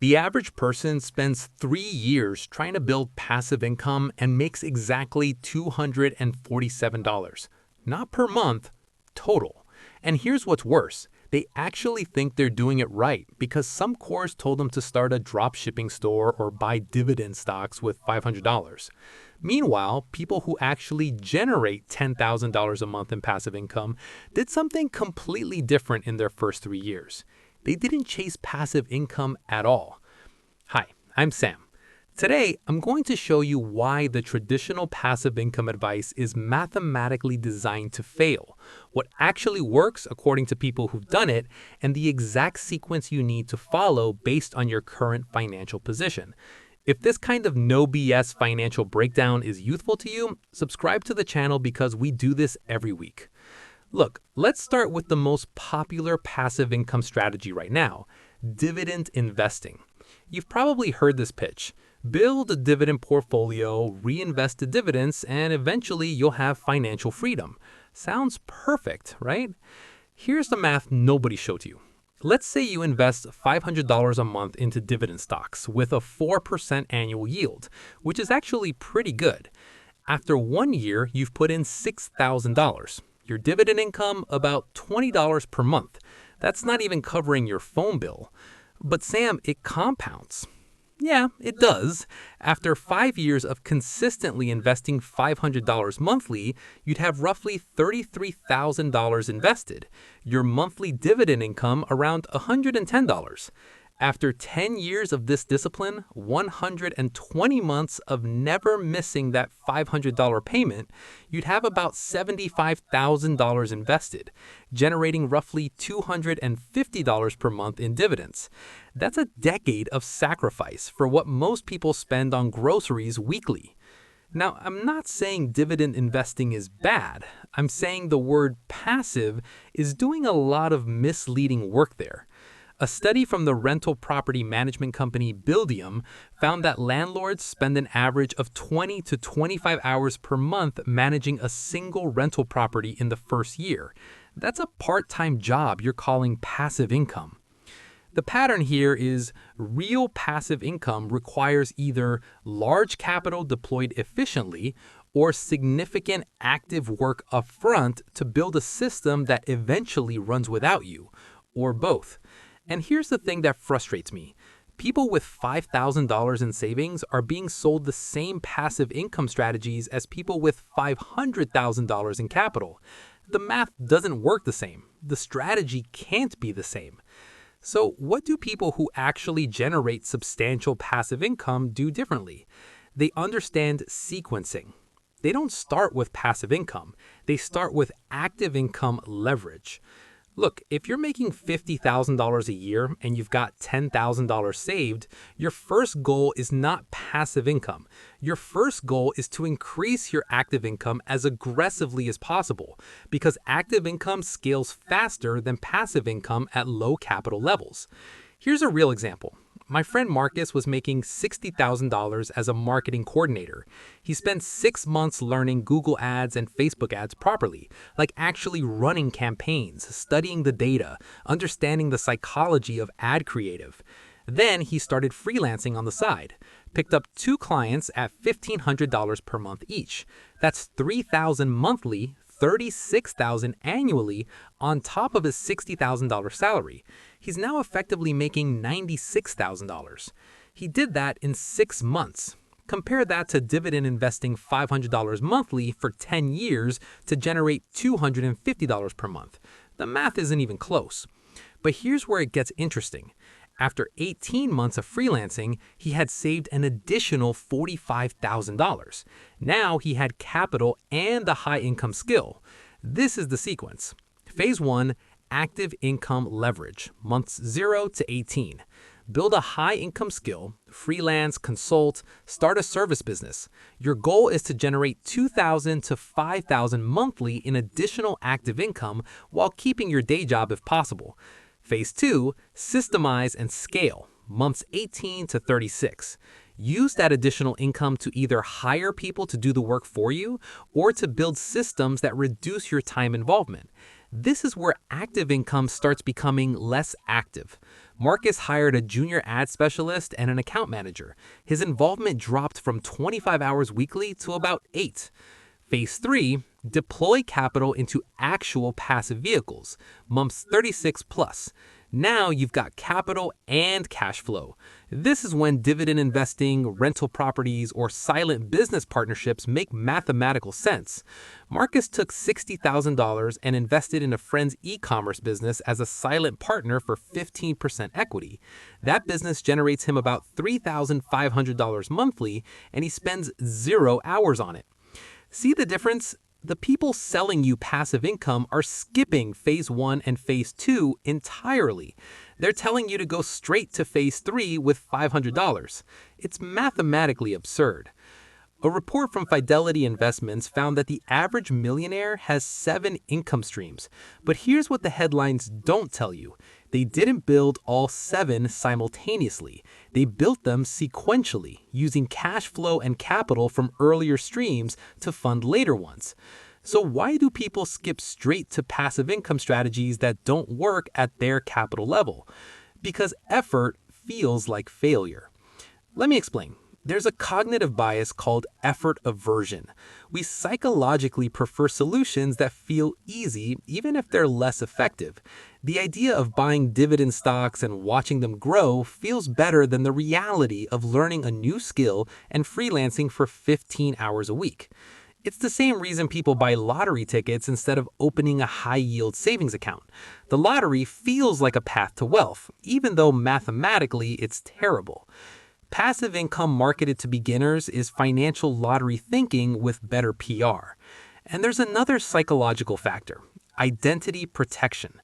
The average person spends 3 years trying to build passive income and makes exactly $247, not per month, total. And here's what's worse. They actually think they're doing it right because some course told them to start a dropshipping store or buy dividend stocks with $500. Meanwhile, people who actually generate $10,000 a month in passive income did something completely different in their first 3 years. They didn't chase passive income at all. Hi, I'm Sam. Today, I'm going to show you why the traditional passive income advice is mathematically designed to fail, what actually works according to people who've done it, and the exact sequence you need to follow based on your current financial position. If this kind of no BS financial breakdown is useful to you, subscribe to the channel because we do this every week. Look, let's start with the most popular passive income strategy right now, dividend investing. You've probably heard this pitch. Build a dividend portfolio, reinvest the dividends, and eventually you'll have financial freedom. Sounds perfect, right? Here's the math nobody showed you. Let's say you invest $500 a month into dividend stocks with a 4% annual yield, which is actually pretty good. After 1 year, you've put in $6,000. Your dividend income, about $20 per month. That's not even covering your phone bill. But Sam, it compounds. Yeah, it does. After 5 years of consistently investing $500 monthly, you'd have roughly $33,000 invested. Your monthly dividend income around $110. After 10 years of this discipline, 120 months of never missing that $500 payment, you'd have about $75,000 invested, generating roughly $250 per month in dividends. That's a decade of sacrifice for what most people spend on groceries weekly. Now, I'm not saying dividend investing is bad. I'm saying the word passive is doing a lot of misleading work there. A study from the rental property management company Buildium found that landlords spend an average of 20 to 25 hours per month managing a single rental property in the first year. That's a part-time job you're calling passive income. The pattern here is real passive income requires either large capital deployed efficiently or significant active work upfront to build a system that eventually runs without you, or both. And here's the thing that frustrates me. People with $5,000 in savings are being sold the same passive income strategies as people with $500,000 in capital. The math doesn't work the same. The strategy can't be the same. So what do people who actually generate substantial passive income do differently? They understand sequencing. They don't start with passive income. They start with active income leverage. Look, if you're making $50,000 a year and you've got $10,000 saved, your first goal is not passive income. Your first goal is to increase your active income as aggressively as possible because active income scales faster than passive income at low capital levels. Here's a real example. My friend Marcus was making $60,000 as a marketing coordinator. He spent 6 months learning Google Ads and Facebook ads properly, like actually running campaigns, studying the data, understanding the psychology of ad creative. Then he started freelancing on the side, picked up 2 clients at $1,500 per month each. That's $3,000 monthly, $36,000 annually on top of his $60,000 salary. He's now effectively making $96,000. He did that in 6 months. Compare that to dividend investing $500 monthly for 10 years to generate $250 per month. The math isn't even close. But here's where it gets interesting. After 18 months of freelancing, he had saved an additional $45,000. Now he had capital and a high-income skill. This is the sequence. Phase 1, active income leverage, months 0 to 18. Build a high-income skill, freelance, consult, start a service business. Your goal is to generate $2,000 to $5,000 monthly in additional active income while keeping your day job if possible. Phase 2, systemize and scale, months 18 to 36. Use that additional income to either hire people to do the work for you or to build systems that reduce your time involvement. This is where active income starts becoming less active. Marcus hired a junior ad specialist and an account manager. His involvement dropped from 25 hours weekly to about 8. Phase 3, deploy capital into actual passive vehicles, months 36 plus. Now you've got capital and cash flow. This is when dividend investing, rental properties, or silent business partnerships make mathematical sense. Marcus took $60,000 and invested in a friend's e-commerce business as a silent partner for 15% equity. That business generates him about $3,500 monthly, and he spends 0 hours on it. See the difference? The people selling you passive income are skipping phase 1 and phase 2 entirely. They're telling you to go straight to phase 3 with $500. It's mathematically absurd. A report from Fidelity Investments found that the average millionaire has 7 income streams. But here's what the headlines don't tell you. They didn't build all 7 simultaneously. They built them sequentially, using cash flow and capital from earlier streams to fund later ones. So why do people skip straight to passive income strategies that don't work at their capital level? Because effort feels like failure. Let me explain. There's a cognitive bias called effort aversion. We psychologically prefer solutions that feel easy, even if they're less effective. The idea of buying dividend stocks and watching them grow feels better than the reality of learning a new skill and freelancing for 15 hours a week. It's the same reason people buy lottery tickets instead of opening a high-yield savings account. The lottery feels like a path to wealth, even though mathematically it's terrible. Passive income marketed to beginners is financial lottery thinking with better PR. And there's another psychological factor: identity protection.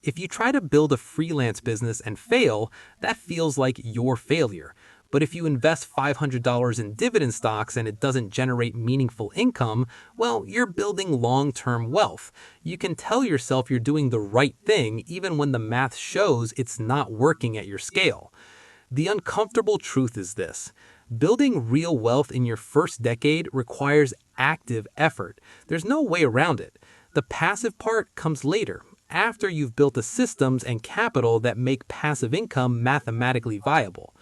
If you try to build a freelance business and fail, that feels like your failure. But if you invest $500 in dividend stocks and it doesn't generate meaningful income, well, you're building long-term wealth. You can tell yourself you're doing the right thing even when the math shows it's not working at your scale. The uncomfortable truth is this: building real wealth in your first decade requires active effort. There's no way around it. The passive part comes later, after you've built the systems and capital that make passive income mathematically viable.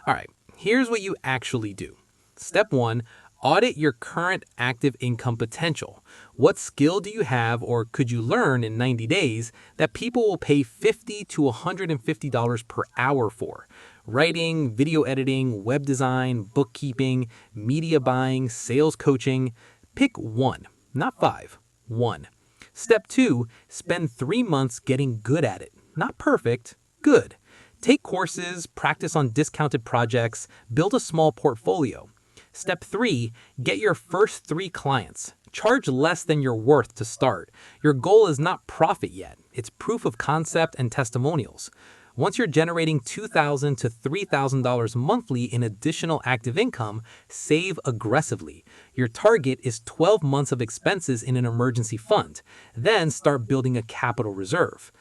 All right, here's what you actually do. Step 1, audit your current active income potential. What skill do you have or could you learn in 90 days that people will pay $50 to $150 per hour for? Writing, video editing, web design, bookkeeping, media buying, sales coaching. Pick 1, not 5. 1. Step 2, spend 3 months getting good at it. Not perfect, good. Take courses, practice on discounted projects, build a small portfolio. Step 3, get your first 3 clients. Charge less than you're worth to start. Your goal is not profit yet. It's proof of concept and testimonials. Once you're generating $2,000 to $3,000 monthly in additional active income, save aggressively. Your target is 12 months of expenses in an emergency fund. Then start building a capital reserve.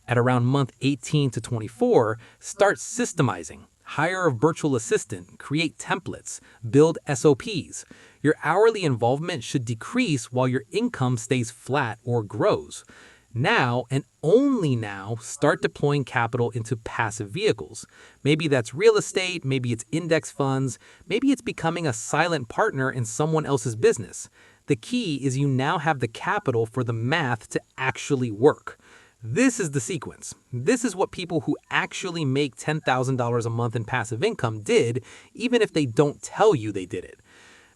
At around month 18 to 24, start systemizing. Hire a virtual assistant, create templates, build SOPs. Your hourly involvement should decrease while your income stays flat or grows. Now, and only now, start deploying capital into passive vehicles. Maybe that's real estate, maybe it's index funds, maybe it's becoming a silent partner in someone else's business. The key is you now have the capital for the math to actually work. This is the sequence. This is what people who actually make $10,000 a month in passive income did, even if they don't tell you they did it.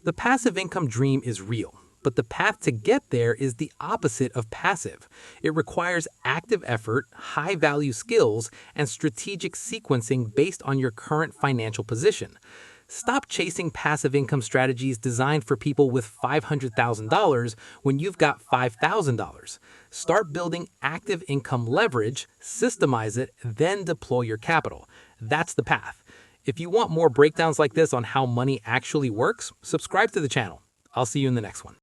The passive income dream is real. But the path to get there is the opposite of passive. It requires active effort, high-value skills, and strategic sequencing based on your current financial position. Stop chasing passive income strategies designed for people with $500,000 when you've got $5,000. Start building active income leverage, systemize it, then deploy your capital. That's the path. If you want more breakdowns like this on how money actually works, subscribe to the channel. I'll see you in the next one.